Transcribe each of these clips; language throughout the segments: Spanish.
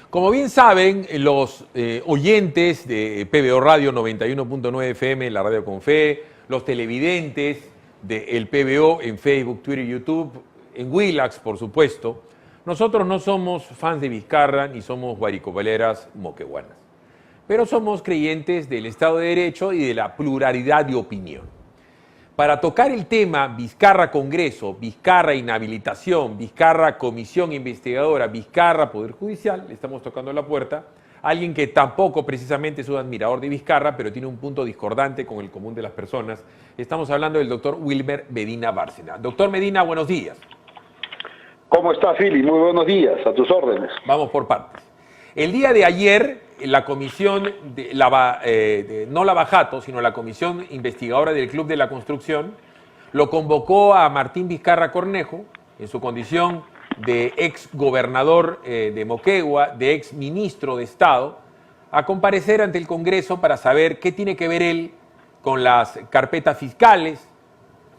Como bien saben, los oyentes de PBO Radio 91.9 FM, la radio con fe, los televidentes del PBO en Facebook, Twitter, YouTube, en Willax, por supuesto, nosotros no somos fans de Vizcarra ni somos guaricopaleras moqueguanas, pero somos creyentes del Estado de Derecho y de la pluralidad de opinión. Para tocar el tema Vizcarra Congreso, Vizcarra Inhabilitación, Vizcarra Comisión Investigadora, Vizcarra Poder Judicial, le estamos tocando la puerta a alguien que tampoco precisamente es un admirador de Vizcarra, pero tiene un punto discordante con el común de las personas. Estamos hablando del doctor Wilmer Medina Bárcena. Doctor Medina, buenos días. ¿Cómo está, Fili? Muy buenos días, a tus órdenes. Vamos por partes. El día de ayer, la comisión, no la Bajato, sino la comisión investigadora del Club de la Construcción, lo convocó a Martín Vizcarra Cornejo, en su condición de ex gobernador de Moquegua, de ex ministro de Estado, a comparecer ante el Congreso para saber qué tiene que ver él con las carpetas fiscales,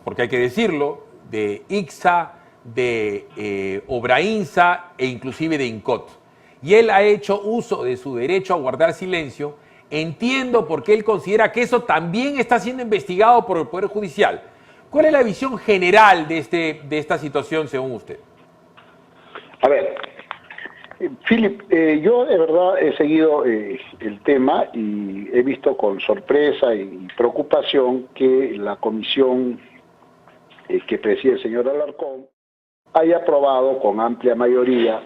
porque hay que decirlo, de ICSA, de Obrainsa e inclusive de INCOT. Y él ha hecho uso de su derecho a guardar silencio. Entiendo por qué él considera que eso también está siendo investigado por el Poder Judicial. ¿Cuál es la visión general de esta situación según usted? A ver, Philip, yo de verdad he seguido el tema y he visto con sorpresa y preocupación que la comisión que preside el señor Alarcón haya aprobado con amplia mayoría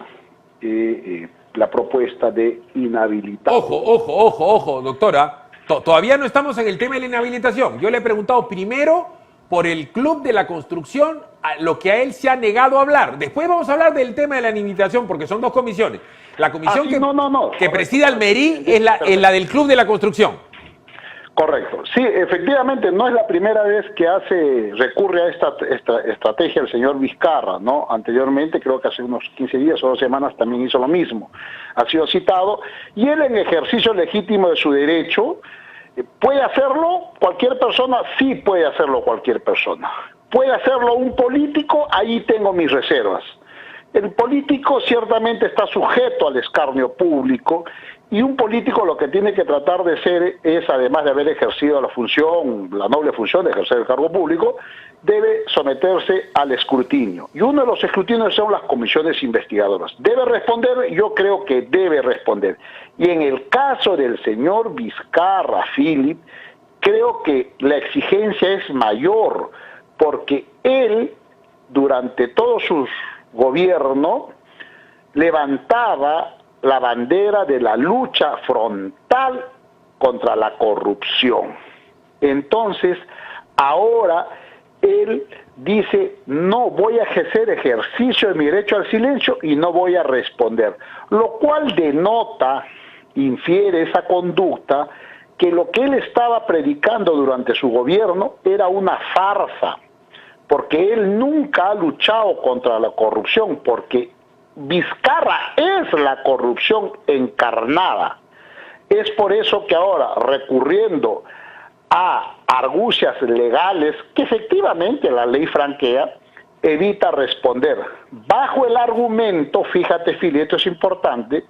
la propuesta de inhabilitar. Ojo, doctora. Todavía no estamos en el tema de la inhabilitación. Yo le he preguntado primero por el Club de la Construcción, a lo que a él se ha negado a hablar. Después vamos a hablar del tema de la inhabilitación, porque son dos comisiones. La comisión que preside Almerí es la del Club de la Construcción. Correcto. Sí, efectivamente, no es la primera vez que recurre a esta estrategia el señor Vizcarra, ¿no? Anteriormente, creo que hace unos 15 días o 2 semanas también hizo lo mismo. Ha sido citado, y él en ejercicio legítimo de su derecho, ¿puede hacerlo cualquier persona? Sí puede hacerlo cualquier persona. ¿Puede hacerlo un político? Ahí tengo mis reservas. El político ciertamente está sujeto al escarnio público, y un político lo que tiene que tratar de ser es, además de haber ejercido la noble función de ejercer el cargo público, debe someterse al escrutinio. Y uno de los escrutinios son las comisiones investigadoras. ¿Debe responder? Yo creo que debe responder. Y en el caso del señor Vizcarra, Philip, creo que la exigencia es mayor, porque él, durante todo su gobierno, levantaba la bandera de la lucha frontal contra la corrupción. Entonces, ahora él dice, no voy a ejercer ejercicio de mi derecho al silencio y no voy a responder, lo cual denota, infiere esa conducta, que lo que él estaba predicando durante su gobierno era una farsa, porque él nunca ha luchado contra la corrupción, porque Vizcarra es la corrupción encarnada. Es por eso que ahora, recurriendo a argucias legales que efectivamente la ley franquea, evita responder, bajo el argumento, fíjate, Fili, esto es importante,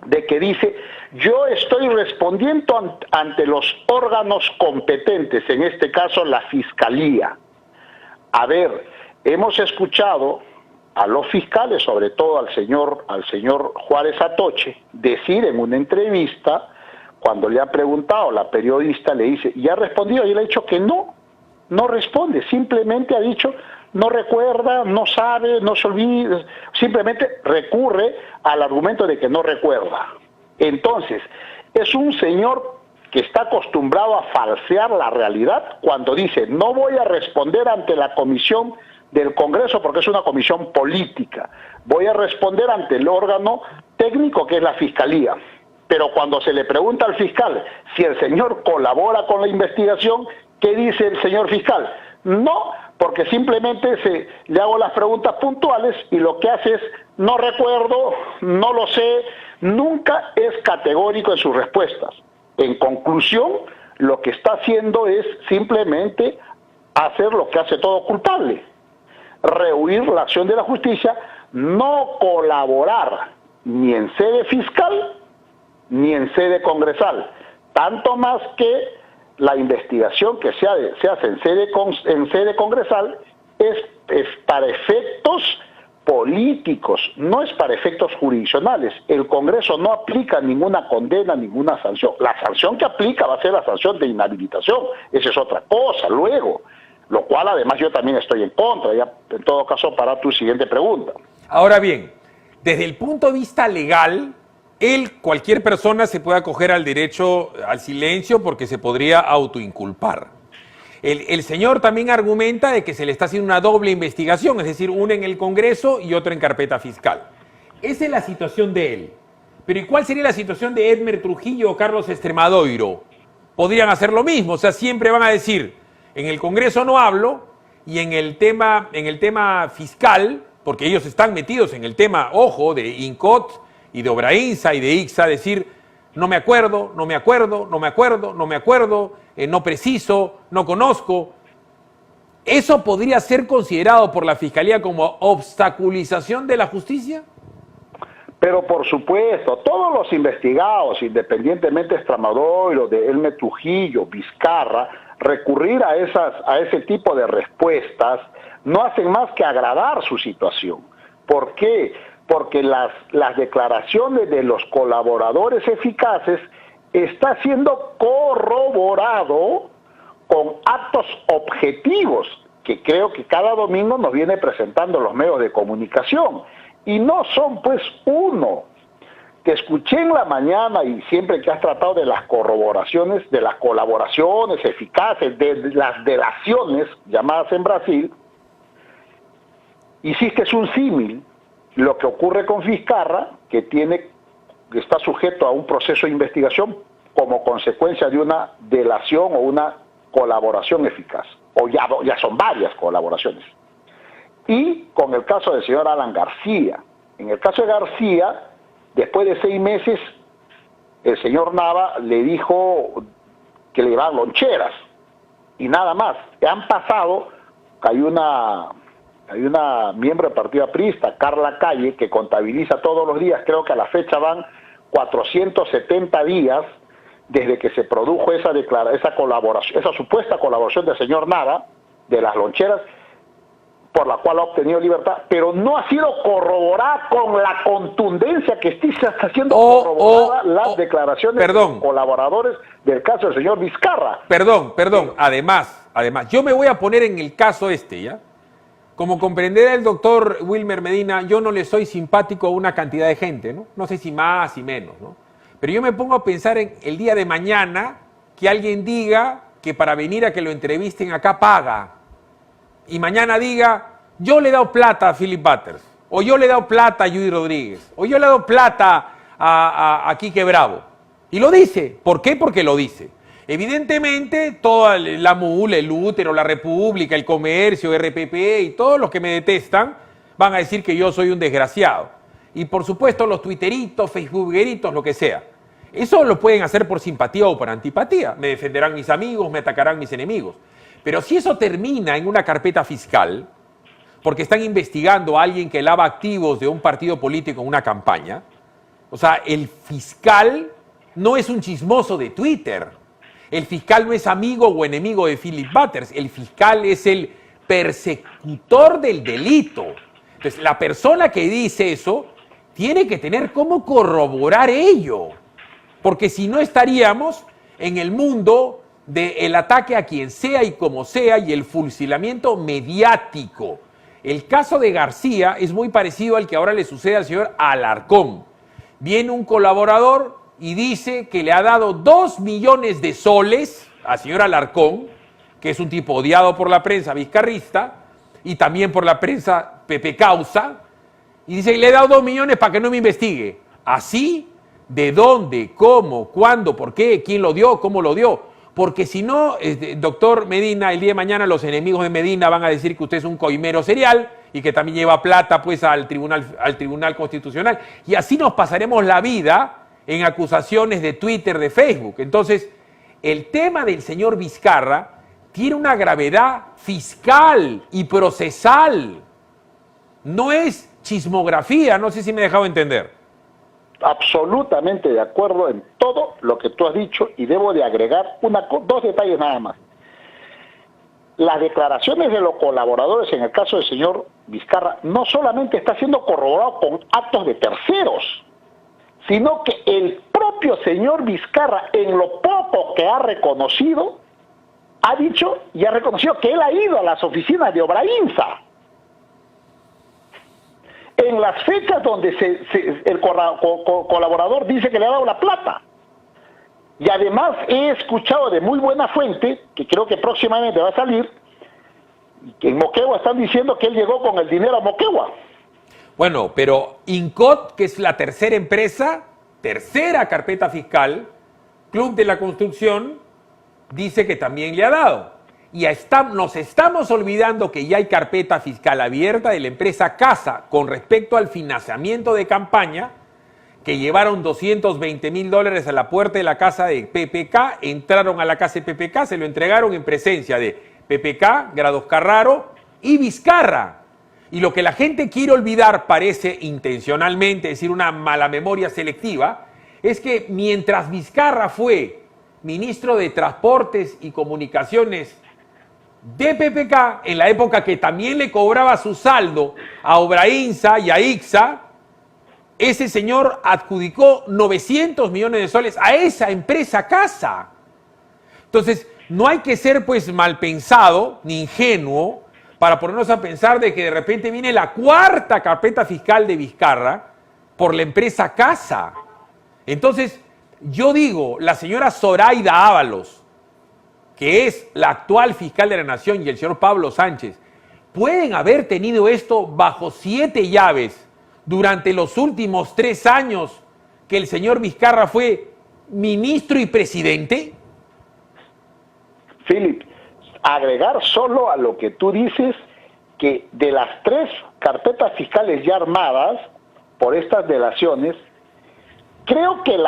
de que dice, yo estoy respondiendo ante los órganos competentes, en este caso la Fiscalía. A ver, hemos escuchado a los fiscales, sobre todo al señor Juárez Atoche, decir en una entrevista, cuando le ha preguntado, la periodista le dice, ¿y ha respondido? Y él ha dicho que no responde, simplemente ha dicho, no recuerda, no sabe, no se olvida, simplemente recurre al argumento de que no recuerda. Entonces, es un señor que está acostumbrado a falsear la realidad cuando dice, no voy a responder ante la comisión del Congreso porque es una comisión política, voy a responder ante el órgano técnico que es la Fiscalía. Pero cuando se le pregunta al fiscal si el señor colabora con la investigación, ¿qué dice el señor fiscal? No, porque simplemente le hago las preguntas puntuales y lo que hace es, no recuerdo, no lo sé, nunca es categórico en sus respuestas. En conclusión, lo que está haciendo es simplemente hacer lo que hace todo culpable, rehuir la acción de la justicia, no colaborar ni en sede fiscal ni en sede congresal. Tanto más que la investigación que se hace en sede congresal es para efectos políticos, no es para efectos jurisdiccionales. El Congreso no aplica ninguna condena, ninguna sanción. La sanción que aplica va a ser la sanción de inhabilitación. Esa es otra cosa, luego. Lo cual además yo también estoy en contra, ya en todo caso para tu siguiente pregunta. Ahora bien, desde el punto de vista legal, cualquier persona se puede acoger al derecho al silencio porque se podría autoinculpar. El señor también argumenta de que se le está haciendo una doble investigación, es decir, una en el Congreso y otra en carpeta fiscal. Esa es la situación de él. Pero ¿y cuál sería la situación de Edmer Trujillo o Carlos Extremadoiro? Podrían hacer lo mismo, o sea, siempre van a decir, en el Congreso no hablo y en el tema fiscal, porque ellos están metidos en el tema, ojo, de INCOT y de Obrainsa y de ICSA, decir, no me acuerdo, no me acuerdo, no me acuerdo, no me acuerdo, no preciso, no conozco. ¿Eso podría ser considerado por la Fiscalía como obstaculización de la justicia? Pero por supuesto, todos los investigados, independientemente de Extremadoiro, de Edmer Trujillo, Vizcarra, recurrir a ese tipo de respuestas no hacen más que agradar su situación. ¿Por qué? Porque las declaraciones de los colaboradores eficaces está siendo corroborado con actos objetivos que creo que cada domingo nos viene presentando los medios de comunicación. Y no son pues uno. Te escuché en la mañana y siempre que has tratado de las corroboraciones, de las colaboraciones eficaces, de las delaciones llamadas en Brasil, hiciste un símil. Lo que ocurre con Vizcarra, que está sujeto a un proceso de investigación como consecuencia de una delación o una colaboración eficaz, o ya son varias colaboraciones. Y con el caso del señor Alan García. En el caso de García, después de 6 meses, el señor Nava le dijo que le llevaban loncheras, y nada más. Han pasado, hay una miembro del Partido Aprista, Carla Calle, que contabiliza todos los días, creo que a la fecha van 470 días desde que se produjo esa supuesta colaboración del señor Nava, de las loncheras, por la cual ha obtenido libertad, pero no ha sido corroborada con la contundencia que está siendo corroborada las declaraciones de los colaboradores del caso del señor Vizcarra. Perdón, además, yo me voy a poner en el caso ¿ya? Como comprenderá el doctor Wilmer Medina, yo no le soy simpático a una cantidad de gente, ¿no? No sé si más y menos, ¿no? Pero yo me pongo a pensar en el día de mañana que alguien diga que para venir a que lo entrevisten acá paga. Y mañana diga, yo le he dado plata a Philip Butters, o yo le he dado plata a Judy Rodríguez, o yo le he dado plata a Quique Bravo. Y lo dice. ¿Por qué? Porque lo dice. Evidentemente, toda la MUL, el Útero, la República, el Comercio, RPP y todos los que me detestan van a decir que yo soy un desgraciado. Y por supuesto los twitteritos, facebookeritos, lo que sea. Eso lo pueden hacer por simpatía o por antipatía. Me defenderán mis amigos, me atacarán mis enemigos. Pero si eso termina en una carpeta fiscal, porque están investigando a alguien que lava activos de un partido político en una campaña, o sea, el fiscal no es un chismoso de Twitter. El fiscal no es amigo o enemigo de Philip Butters. El fiscal es el persecutor del delito. Entonces, la persona que dice eso tiene que tener cómo corroborar ello. Porque si no estaríamos en el mundo del ataque a quien sea y como sea y el fusilamiento mediático. El caso de García es muy parecido al que ahora le sucede al señor Alarcón. Viene un colaborador y dice que le ha dado 2 millones de soles al señor Alarcón, que es un tipo odiado por la prensa vizcarrista y también por la prensa Pepe Causa, y dice que le he dado 2 millones para que no me investigue. ¿Así? ¿De dónde? ¿Cómo? ¿Cuándo? ¿Por qué? ¿Quién lo dio? ¿Cómo lo dio? Porque si no, doctor Medina, el día de mañana los enemigos de Medina van a decir que usted es un coimero serial y que también lleva plata pues al Tribunal Constitucional. Y así nos pasaremos la vida en acusaciones de Twitter, de Facebook. Entonces, el tema del señor Vizcarra tiene una gravedad fiscal y procesal. No es chismografía, no sé si me he dejado entender. absolutamente de acuerdo en todo lo que tú has dicho y debo de agregar dos detalles nada más. Las declaraciones de los colaboradores en el caso del señor Vizcarra no solamente está siendo corroborado con actos de terceros, sino que el propio señor Vizcarra, en lo poco que ha reconocido, ha dicho y ha reconocido que él ha ido a las oficinas de Obrainsa. En las fechas donde el colaborador dice que le ha dado la plata. Y además he escuchado de muy buena fuente, que creo que próximamente va a salir, que en Moquegua están diciendo que él llegó con el dinero a Moquegua. Bueno, pero INCOT, que es la tercera empresa, tercera carpeta fiscal, Club de la Construcción, dice que también le ha dado. Y nos estamos olvidando que ya hay carpeta fiscal abierta de la empresa Casa con respecto al financiamiento de campaña, que llevaron $220,000 a la puerta de la casa de PPK, entraron a la casa de PPK, se lo entregaron en presencia de PPK, Grados Carraro y Vizcarra. Y lo que la gente quiere olvidar, parece intencionalmente, es decir, una mala memoria selectiva, es que mientras Vizcarra fue ministro de Transportes y Comunicaciones de PPK, en la época que también le cobraba su saldo a Obrainsa y a ICSA, ese señor adjudicó 900 millones de soles a esa empresa Casa. Entonces, no hay que ser pues mal pensado ni ingenuo para ponernos a pensar de que de repente viene la cuarta carpeta fiscal de Vizcarra por la empresa Casa. Entonces, yo digo, la señora Zoraida Ábalos, que es la actual fiscal de la Nación, y el señor Pablo Sánchez, pueden haber tenido esto bajo 7 llaves durante los últimos 3 años que el señor Vizcarra fue ministro y presidente. Philip, agregar solo a lo que tú dices, que de las 3 carpetas fiscales ya armadas por estas delaciones, creo que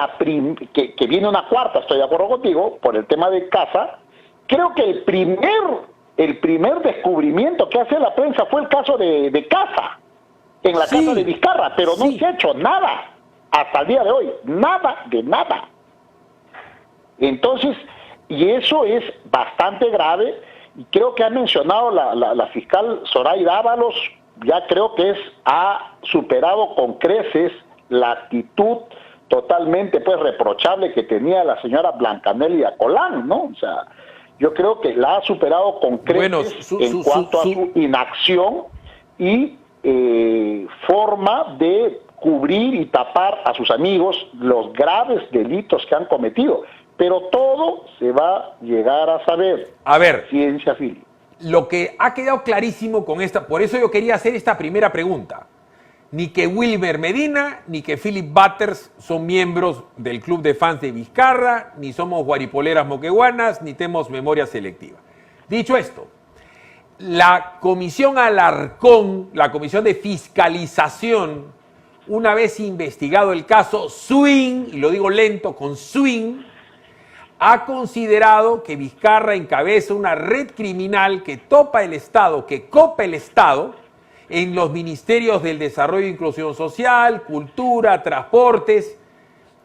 que viene una cuarta, estoy de acuerdo contigo, por el tema de Casa. Creo que el primer descubrimiento que hace la prensa fue el caso de Casa, en la casa de Vizcarra, pero no se ha hecho nada hasta el día de hoy, nada de nada. Entonces, y eso es bastante grave, y creo que ha mencionado la fiscal Zoraida Ábalos, ya creo que ha superado con creces la actitud totalmente pues reprochable que tenía la señora Blancanelia Colán, ¿no? O sea, yo creo que la ha superado con creces en cuanto a su inacción y forma de cubrir y tapar a sus amigos los graves delitos que han cometido. Pero todo se va a llegar a saber. A ver, ciencia Philip. Lo que ha quedado clarísimo con esta, por eso yo quería hacer esta primera pregunta. Ni que Wilmer Medina, ni que Philip Butters son miembros del club de fans de Vizcarra, ni somos guaripoleras moqueguanas, ni tenemos memoria selectiva. Dicho esto, la comisión Alarcón, la comisión de fiscalización, una vez investigado el caso Swing, y lo digo lento, con Swing, ha considerado que Vizcarra encabeza una red criminal que topa el Estado, que copa el Estado, en los ministerios del Desarrollo e Inclusión Social, Cultura, Transportes,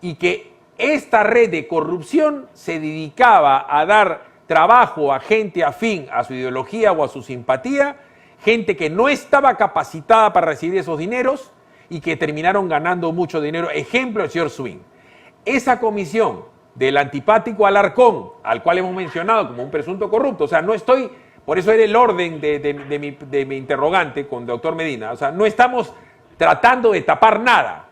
y que esta red de corrupción se dedicaba a dar trabajo a gente afín a su ideología o a su simpatía, gente que no estaba capacitada para recibir esos dineros y que terminaron ganando mucho dinero. Ejemplo, el señor Swing. Esa comisión del antipático Alarcón, al cual hemos mencionado como un presunto corrupto, o sea, no estoy... Por eso era el orden de mi interrogante con el doctor Medina. O sea, no estamos tratando de tapar nada.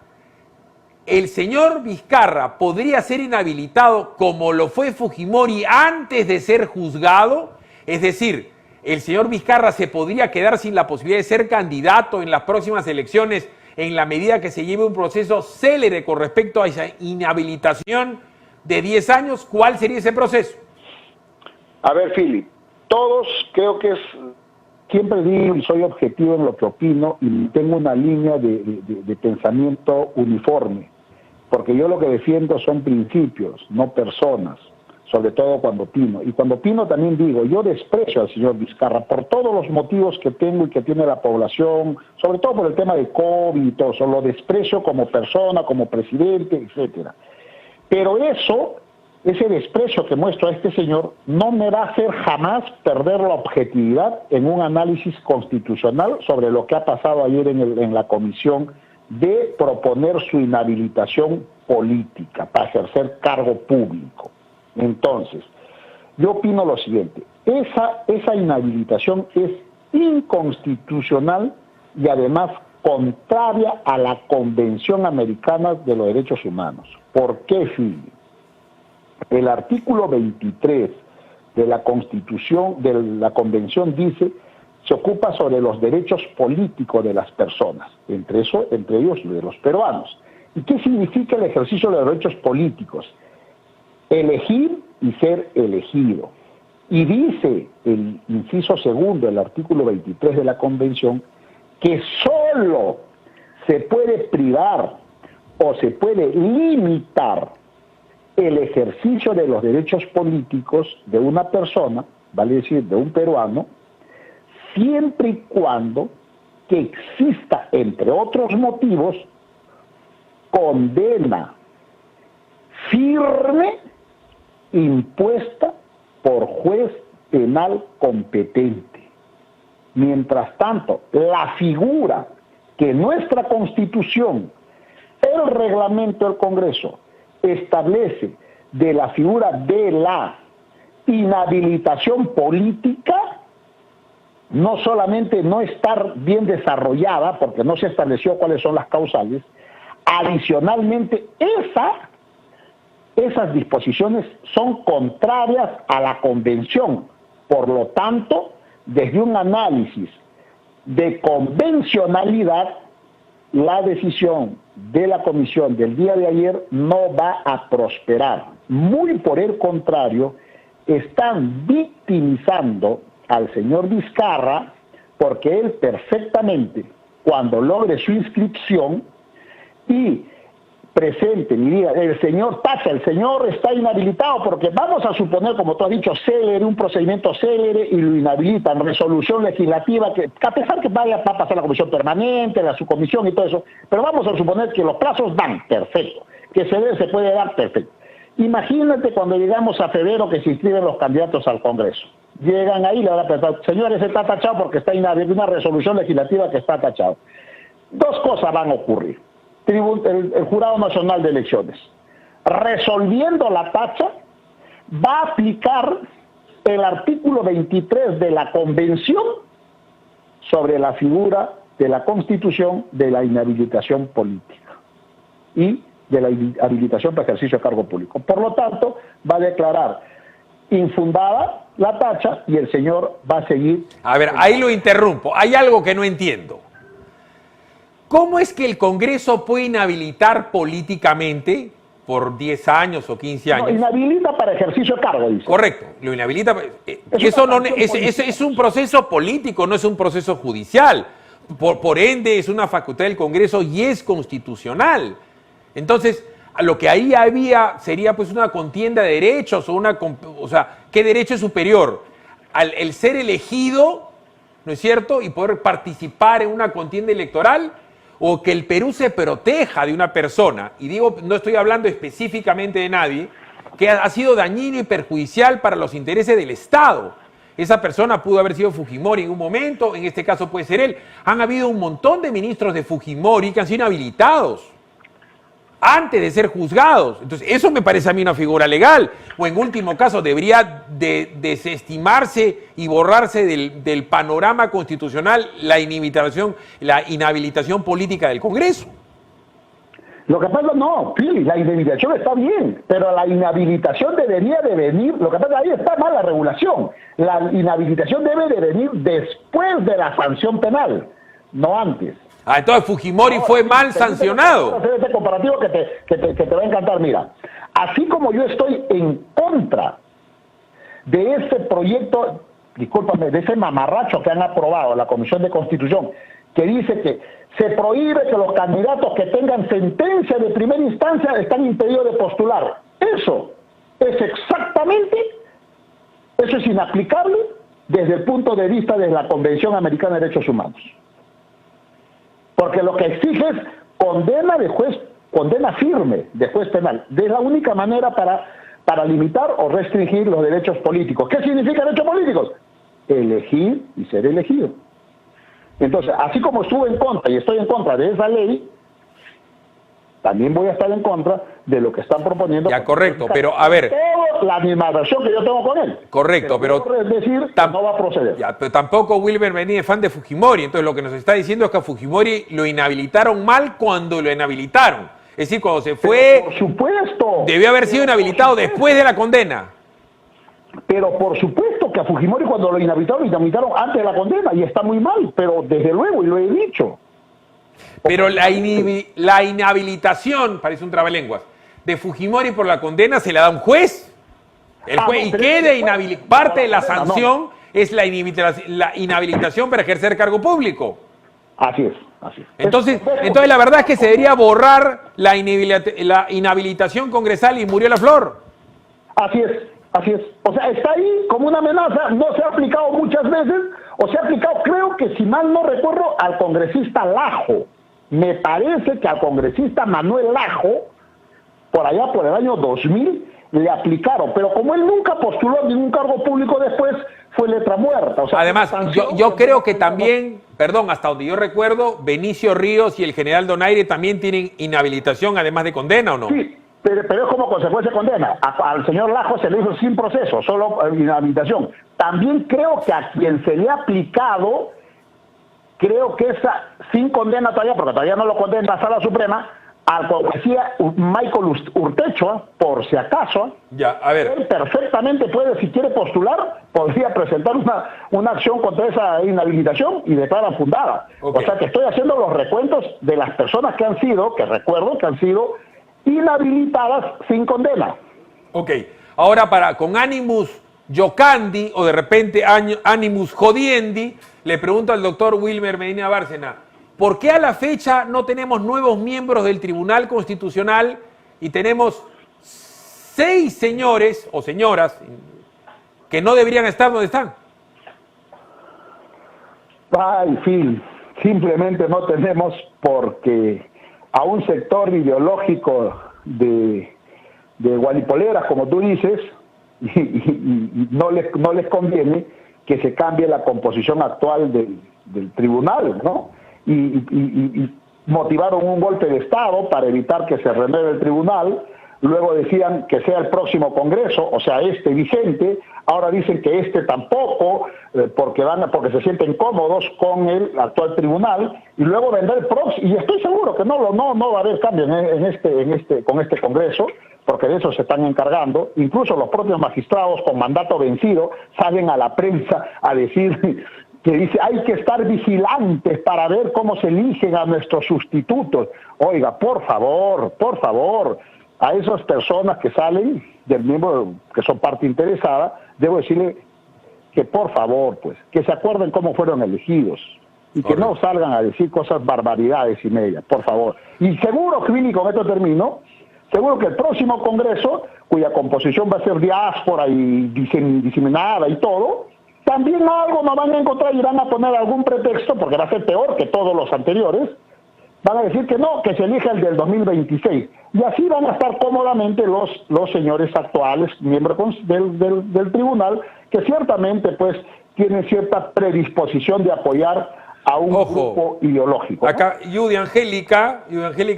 El señor Vizcarra podría ser inhabilitado como lo fue Fujimori antes de ser juzgado. Es decir, el señor Vizcarra se podría quedar sin la posibilidad de ser candidato en las próximas elecciones en la medida que se lleve un proceso célere con respecto a esa inhabilitación de 10 años. ¿Cuál sería ese proceso? A ver, Philip. Todos creo que siempre digo y soy objetivo en lo que opino y tengo una línea de pensamiento uniforme, porque yo lo que defiendo son principios, no personas, sobre todo cuando opino. Y cuando opino también digo, yo desprecio al señor Vizcarra por todos los motivos que tengo y que tiene la población, sobre todo por el tema de COVID y todo eso, lo desprecio como persona, como presidente, etcétera. Pero ese desprecio que muestro a este señor no me va a hacer jamás perder la objetividad en un análisis constitucional sobre lo que ha pasado ayer en la comisión de proponer su inhabilitación política para ejercer cargo público. Entonces, yo opino lo siguiente, esa inhabilitación es inconstitucional y además contraria a la Convención Americana de los Derechos Humanos. ¿Por qué, Phil? El artículo 23 de la Constitución, de la Convención, dice, se ocupa sobre los derechos políticos de las personas, entre ellos de los peruanos. ¿Y qué significa el ejercicio de los derechos políticos? Elegir y ser elegido. Y dice el inciso segundo del artículo 23 de la Convención que solo se puede privar o se puede limitar el ejercicio de los derechos políticos de una persona, vale decir, de un peruano, siempre y cuando que exista, entre otros motivos, condena firme impuesta por juez penal competente. Mientras tanto, la figura que nuestra Constitución, el reglamento del Congreso, establece de la figura de la inhabilitación política, no solamente no está bien desarrollada, porque no se estableció cuáles son las causales, adicionalmente esas disposiciones son contrarias a la Convención. Por lo tanto, desde un análisis de convencionalidad, la decisión de la comisión del día de ayer no va a prosperar. Muy por el contrario, están victimizando al señor Vizcarra, porque él perfectamente, cuando logre su inscripción y presente y diga, el señor Tacha, el señor está inhabilitado, porque vamos a suponer, como tú has dicho, un procedimiento célere, y lo inhabilitan, resolución legislativa, que a pesar que vaya a pasar la comisión permanente, la subcomisión y todo eso, pero vamos a suponer que los plazos dan, perfecto, que se puede dar, perfecto. Imagínate cuando llegamos a febrero que se inscriben los candidatos al Congreso. Llegan ahí y le van a pensar, señor, ese está tachado porque está inhábil, una resolución legislativa que está tachado. Dos cosas van a ocurrir. El Jurado Nacional de Elecciones, resolviendo la tacha, va a aplicar el artículo 23 de la Convención sobre la figura de la Constitución de la inhabilitación política y de la habilitación para ejercicio de cargo público. Por lo tanto, va a declarar infundada la tacha y el señor va a seguir... A ver, ahí lo interrumpo. Hay algo que no entiendo. ¿Cómo es que el Congreso puede inhabilitar políticamente por 10 años o 15 años? No, inhabilita para ejercicio de cargo, dice. Correcto, lo inhabilita. Eso no, es un proceso político, no es un proceso judicial. Por ende, es una facultad del Congreso y es constitucional. Entonces, lo que ahí había sería pues una contienda de derechos, o sea, ¿qué derecho es superior? El ser elegido, ¿no es cierto? Y poder participar en una contienda electoral, o que el Perú se proteja de una persona, y digo, no estoy hablando específicamente de nadie, que ha sido dañino y perjudicial para los intereses del Estado. Esa persona pudo haber sido Fujimori en un momento, en este caso puede ser él. Han habido un montón de ministros de Fujimori que han sido inhabilitados antes de ser juzgados. Entonces, eso me parece a mí una figura legal. O en último caso, debería desestimarse y borrarse del panorama constitucional la inhabilitación política del Congreso. Lo que pasa, no, sí, la inhabilitación está bien, pero la inhabilitación debería de venir, lo que pasa ahí está mal la regulación. La inhabilitación debe de venir después de la sanción penal, no antes. Ah, entonces Fujimori fue mal sancionado. Hacer este comparativo que te va a encantar. Mira, así como yo estoy en contra de ese proyecto, discúlpame, de ese mamarracho que han aprobado la Comisión de Constitución, que dice que se prohíbe que los candidatos que tengan sentencia de primera instancia están impedidos de postular. Eso es exactamente, eso es inaplicable desde el punto de vista de la Convención Americana de Derechos Humanos. Porque lo que exige es condena firme de juez penal. Es la única manera para limitar o restringir los derechos políticos. ¿Qué significa derechos políticos? Elegir y ser elegido. Entonces, así como estuve en contra y estoy en contra de esa ley, también voy a estar en contra de lo que están proponiendo. Ya, correcto, pero a ver. La misma versión que yo tengo con él. Correcto, pero es decir, no va a proceder. Ya, pero tampoco Wilmer Benítez es fan de Fujimori, entonces lo que nos está diciendo es que a Fujimori lo inhabilitaron mal cuando lo inhabilitaron. Es decir, cuando se fue, por supuesto, debió haber sido inhabilitado después de la condena. Pero por supuesto que a Fujimori cuando lo inhabilitaron antes de la condena y está muy mal, pero desde luego, y lo he dicho. Pero la inhabilitación, parece un trabalenguas, de Fujimori por la condena se la da un juez. El juez, y que parte de la sanción es la inhabilitación para ejercer cargo público. Así es, así es. Entonces la verdad es que se debería borrar la inhabilitación congresal y murió la flor. Así es, así es. O sea, está ahí como una amenaza, no se ha aplicado muchas veces, o se ha aplicado, creo que si mal no recuerdo, al congresista Lajo. Me parece que al congresista Manuel Lajo, por allá por el año 2000, le aplicaron, pero como él nunca postuló ningún cargo público después, fue letra muerta. O sea, además, yo creo que también, perdón, hasta donde yo recuerdo, Benicio Ríos y el general Donaire también tienen inhabilitación, además de condena, ¿o no? Sí, pero es como consecuencia de condena. Al señor Lajo se le hizo sin proceso, solo inhabilitación. También creo que a quien se le ha aplicado, creo que esa, sin condena todavía, porque todavía no lo condena la Sala Suprema, al congresista Michael Urtecho, por si acaso, ya, a ver. Él perfectamente puede, si quiere postular, podría presentar una acción contra esa inhabilitación y declara fundada. Okay. O sea que estoy haciendo los recuentos de las personas que han sido, que recuerdo que han sido inhabilitadas sin condena. Ok, ahora con Animus Yocandi o de repente Animus Jodiendi, le pregunto al doctor Wilmer Medina Bárcena, ¿por qué a la fecha no tenemos nuevos miembros del Tribunal Constitucional y tenemos 6 señores o señoras que no deberían estar donde están? Ay, Phil, simplemente no tenemos porque a un sector ideológico de gualipoleras, como tú dices, y no les conviene que se cambie la composición actual del tribunal, ¿no? Y motivaron un golpe de Estado para evitar que se renueve el tribunal. Luego decían que sea el próximo Congreso, o sea, vigente. Ahora dicen que tampoco, porque se sienten cómodos con el actual tribunal. Y luego vendrá el próximo, y estoy seguro que no va a haber cambio con este Congreso, porque de eso se están encargando. Incluso los propios magistrados con mandato vencido salen a la prensa a decir que dice hay que estar vigilantes para ver cómo se eligen a nuestros sustitutos. Oiga, por favor, a esas personas que salen del miembro, que son parte interesada, debo decirle que por favor, pues, que se acuerden cómo fueron elegidos y que no salgan a decir cosas barbaridades y medias, por favor. Y seguro, Kvini, con esto termino, seguro que el próximo Congreso, cuya composición va a ser diáspora y diseminada y todo, también algo nos van a encontrar y van a poner algún pretexto, porque va a ser peor que todos los anteriores, van a decir que no, que se elija el del 2026. Y así van a estar cómodamente los señores actuales, miembros del tribunal, que ciertamente pues tienen cierta predisposición de apoyar a un grupo ideológico, ¿no? Acá Judy Angélica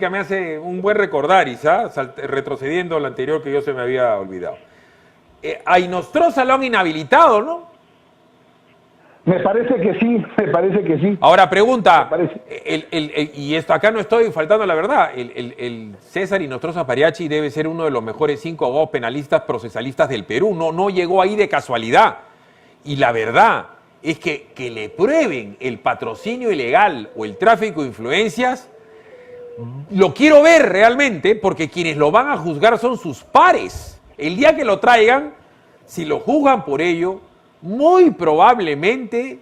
me hace un buen recordar, retrocediendo a lo anterior que yo se me había olvidado. A Inostroza lo han inhabilitado, ¿no? Me parece que sí. Ahora pregunta, y esto acá no estoy faltando a la verdad, el César Inostroza Pariachi debe ser uno de los mejores 5 abogados penalistas procesalistas del Perú, no llegó ahí de casualidad. Y la verdad es que le prueben el patrocinio ilegal o el tráfico de influencias, lo quiero ver realmente, porque quienes lo van a juzgar son sus pares. El día que lo traigan, si lo juzgan por ello, muy probablemente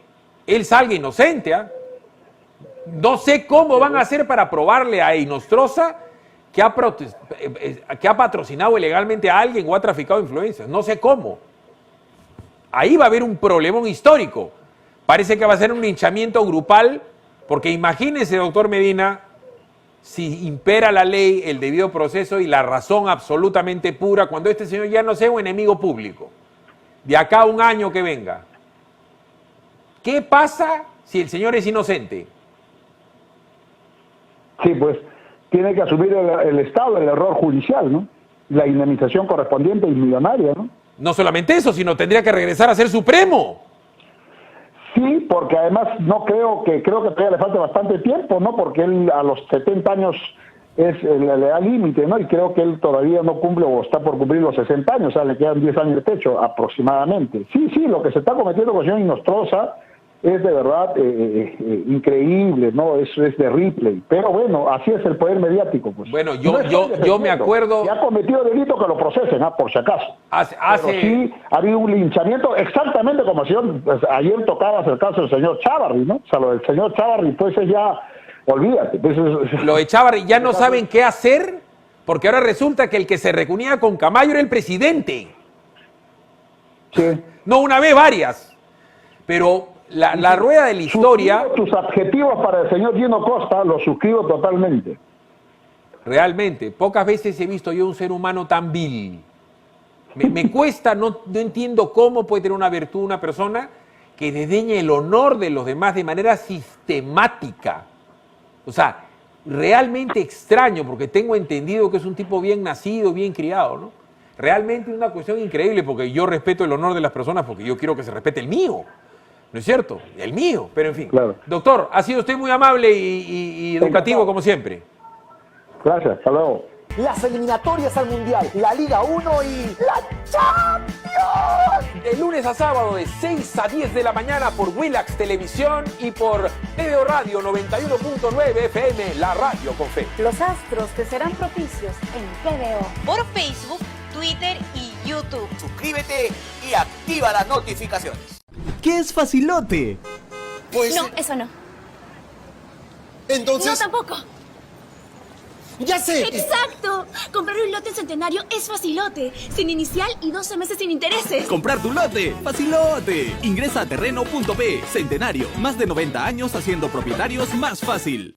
él salga inocente. No sé cómo van a hacer para probarle a Inostroza que ha patrocinado ilegalmente a alguien o ha traficado influencias. No sé cómo. Ahí va a haber un problemón histórico. Parece que va a ser un linchamiento grupal, porque imagínese, doctor Medina, si impera la ley, el debido proceso y la razón absolutamente pura, cuando este señor ya no sea un enemigo público, de acá a un año que venga. ¿Qué pasa si el señor es inocente? Sí, pues tiene que asumir el Estado el error judicial, ¿no? La indemnización correspondiente y millonaria, ¿no? No solamente eso, sino tendría que regresar a ser Supremo. Sí, porque además creo que todavía le falta bastante tiempo, ¿no? Porque él a los 70 años es la edad límite, ¿no? Y creo que él todavía no cumple o está por cumplir los 60 años, o sea, le quedan 10 años de techo aproximadamente. Sí, lo que se está cometiendo con el señor Inostroza es de verdad increíble, ¿no? Eso es de Ripley. Pero bueno, así es el poder mediático, pues. Bueno, yo me acuerdo... Si ha cometido delito, que lo procesen, por si acaso. Pero sí, ha habido un linchamiento, exactamente como el señor... Pues, ayer tocabas el caso del señor Chávarri, ¿no? O sea, lo del señor Chávarri, pues es ya... Olvídate. Pues, lo de Chávarri ya no saben qué hacer, porque ahora resulta que el que se reunía con Camayo era el presidente. Sí. No una vez, varias. Pero... La rueda de la historia... Tus adjetivos para el señor Gino Costa los suscribo totalmente. Realmente, pocas veces he visto yo un ser humano tan vil. Me cuesta, no entiendo cómo puede tener una virtud una persona que desdeña el honor de los demás de manera sistemática. O sea, realmente extraño, porque tengo entendido que es un tipo bien nacido, bien criado, ¿no? Realmente una cuestión increíble, porque yo respeto el honor de las personas, porque yo quiero que se respete el mío. ¿No es cierto? El mío, pero en fin. Claro. Doctor, ha sido usted muy amable y educativo como siempre. Gracias, hasta luego. Las eliminatorias al Mundial, la Liga 1 y la Champions. De lunes a sábado de 6 a 10 de la mañana por Willax Televisión y por TVO Radio 91.9 FM, la radio con fe. Los astros te serán propicios en TVO. Por Facebook, Twitter y YouTube. Suscríbete y activa las notificaciones. ¿Qué es facilote? Pues... No, eso no. Entonces... No, tampoco. ¡Ya sé! ¡Exacto! Comprar un lote en Centenario es facilote. Sin inicial y 12 meses sin intereses. ¡Comprar tu lote! ¡Facilote! Ingresa a terreno.p. Centenario. Más de 90 años haciendo propietarios más fácil.